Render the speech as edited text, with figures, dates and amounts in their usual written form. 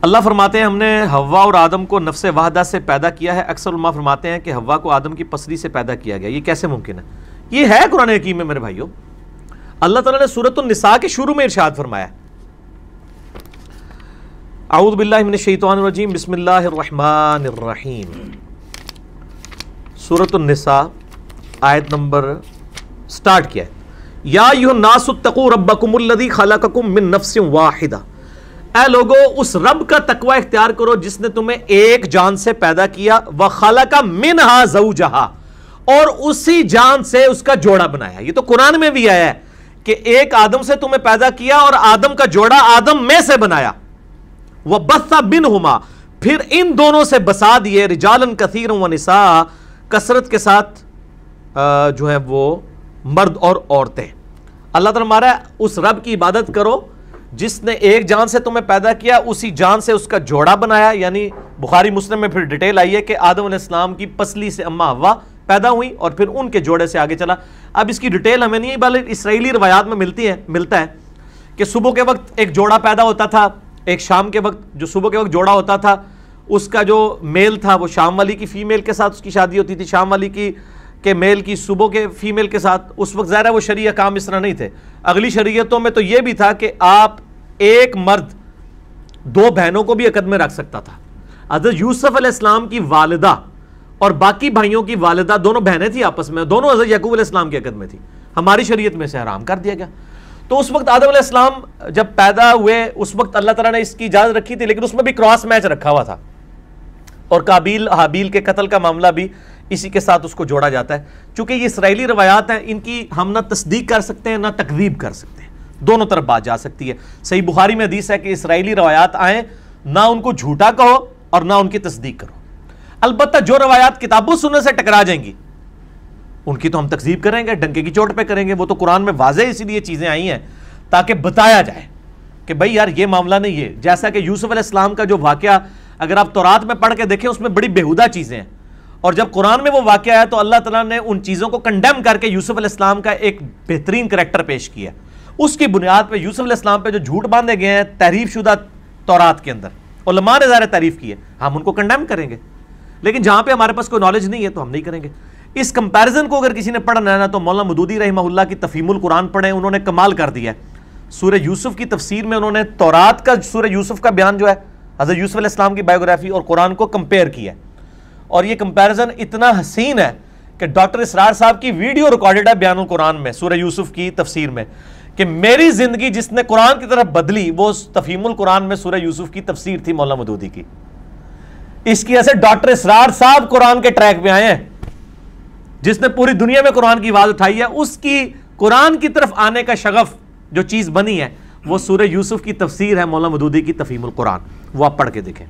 اللہ فرماتے ہیں ہم نے حوا اور آدم کو نفس واحدہ سے پیدا کیا ہے. اکثر علماء فرماتے ہیں کہ حوا کو آدم کی پسلی سے پیدا کیا گیا. یہ کیسے ممکن ہے؟ یہ ہے قرآن حکیم میں میرے بھائیوں. اللہ تعالیٰ نے سورۃ النساء کے شروع میں ارشاد فرمایا اعوذ باللہ من الشیطان الرجیم بسم اللہ الرحمن الرحیم. سورۃ النساء آیت نمبر سٹارٹ کیا ہے. یا ایھا الناس اتقوا ربکم الذی خلقکم من نفس واحدہ. اے لوگو اس رب کا تقوی اختیار کرو جس نے تمہیں ایک جان سے پیدا کیا. وخلق منہا زوجہا اور اسی جان سے اس کا جوڑا بنایا. یہ تو قرآن میں بھی آیا ہے کہ ایک آدم سے تمہیں پیدا کیا اور آدم کا جوڑا آدم میں سے بنایا. وَبَثَّ مِنْهُمَا پھر ان دونوں سے بسا دیے رجالاً کثیراً وَنِسَاءَ کثرت کے ساتھ جو ہے وہ مرد اور عورتیں. اللہ تعالیٰ ہمارا اس رب کی عبادت کرو جس نے ایک جان سے تمہیں پیدا کیا, اسی جان سے اس کا جوڑا بنایا. یعنی بخاری مسلم میں پھر ڈیٹیل آئی ہے کہ آدم علیہ السلام کی پسلی سے اماں حوا پیدا ہوئی اور پھر ان کے جوڑے سے آگے چلا. اب اس کی ڈیٹیل ہمیں نہیں, بلکہ اسرائیلی روایات میں ملتا ہے کہ صبح کے وقت ایک جوڑا پیدا ہوتا تھا, ایک شام کے وقت جو صبح کے وقت جوڑا ہوتا تھا اس کا جو میل تھا وہ شام والی کی فیمیل کے ساتھ اس کی شادی ہوتی تھی, شام والی کی کہ میل کی صبح کے فیمیل کے ساتھ. اس وقت ظاہر ہے وہ شرعی احکام اس طرح نہیں تھے. اگلی شریعتوں میں تو یہ بھی تھا کہ آپ ایک مرد دو بہنوں کو بھی عقد میں رکھ سکتا تھا. حضرت یوسف علیہ السلام کی والدہ اور باقی بھائیوں کی والدہ دونوں بہنیں تھیں آپس میں, دونوں حضرت یعقوب علیہ السلام کی عقد میں تھی. ہماری شریعت میں سے حرام کر دیا گیا. تو اس وقت آدم علیہ السلام جب پیدا ہوئے اس وقت اللہ تعالیٰ نے اس کی اجازت رکھی تھی, لیکن اس میں بھی کراس میچ رکھا ہوا تھا اور قابیل حابیل کے قتل کا معاملہ بھی اسی کے ساتھ اس کو جوڑا جاتا ہے. چونکہ یہ اسرائیلی روایات ہیں, ان کی ہم نہ تصدیق کر سکتے ہیں نہ تکذیب کر سکتے ہیں, دونوں طرف بات جا سکتی ہے. صحیح بخاری میں حدیث ہے کہ اسرائیلی روایات آئیں نہ ان کو جھوٹا کہو اور نہ ان کی تصدیق کرو. البتہ جو روایات کتاب و سنت سے ٹکرا جائیں گی ان کی تو ہم تکذیب کریں گے, ڈنکے کی چوٹ پہ کریں گے. وہ تو قرآن میں واضح اسی لیے چیزیں آئی ہیں تاکہ بتایا جائے کہ بھائی یار یہ معاملہ نہیں ہے. جیسا کہ یوسف علیہ السلام کا جو واقعہ اگر آپ تورات میں پڑھ کے دیکھیں اس میں بڑی بےہودہ چیزیں ہیں, اور جب قرآن میں وہ واقعہ ہے تو اللہ تعالیٰ نے ان چیزوں کو کنڈیم کر کے یوسف علیہ السلام کا ایک بہترین کریکٹر پیش کیا. اس کی بنیاد پہ یوسف علیہ السلام پہ جو جھوٹ باندھے گئے ہیں تحریف شدہ تورات کے اندر, علماء نے ظاہر تعریف کی ہے, ہم ان کو کنڈیم کریں گے. لیکن جہاں پہ ہمارے پاس کوئی نالج نہیں ہے تو ہم نہیں کریں گے. اس کمپیریزن کو اگر کسی نے پڑھنا ہے نا تو مولانا مودودی رحمہ اللہ کی تفہیم القرآن پڑھیں, انہوں نے کمال کر دیا ہے. سورہ یوسف کی تفسیر میں انہوں نے تورات کا سورہ یوسف کا بیان جو ہے حضرت یوسف علیہ السلام کی بایوگرافی اور قرآن کو کمپیئر کیا ہے, اور یہ کمپیریزن اتنا حسین ہے کہ ڈاکٹر اسرار صاحب کی ویڈیو ریکارڈڈ ہے بیان القرآن میں سورہ یوسف کی تفسیر میں کہ میری زندگی جس نے قرآن کی طرف بدلی وہ تفہیم القرآن میں سورہ یوسف کی تفسیر تھی مولانا مودودی کی. اس کی وجہ سے ڈاکٹر اسرار صاحب قرآن کے ٹریک پہ آئے ہیں, جس نے پوری دنیا میں قرآن کی آواز اٹھائی ہے. اس کی قرآن کی طرف آنے کا شغف جو چیز بنی ہے وہ سورہ یوسف کی تفسیر ہے مولانا مودودی کی تفہیم القرآن, وہ آپ پڑھ کے دیکھیں.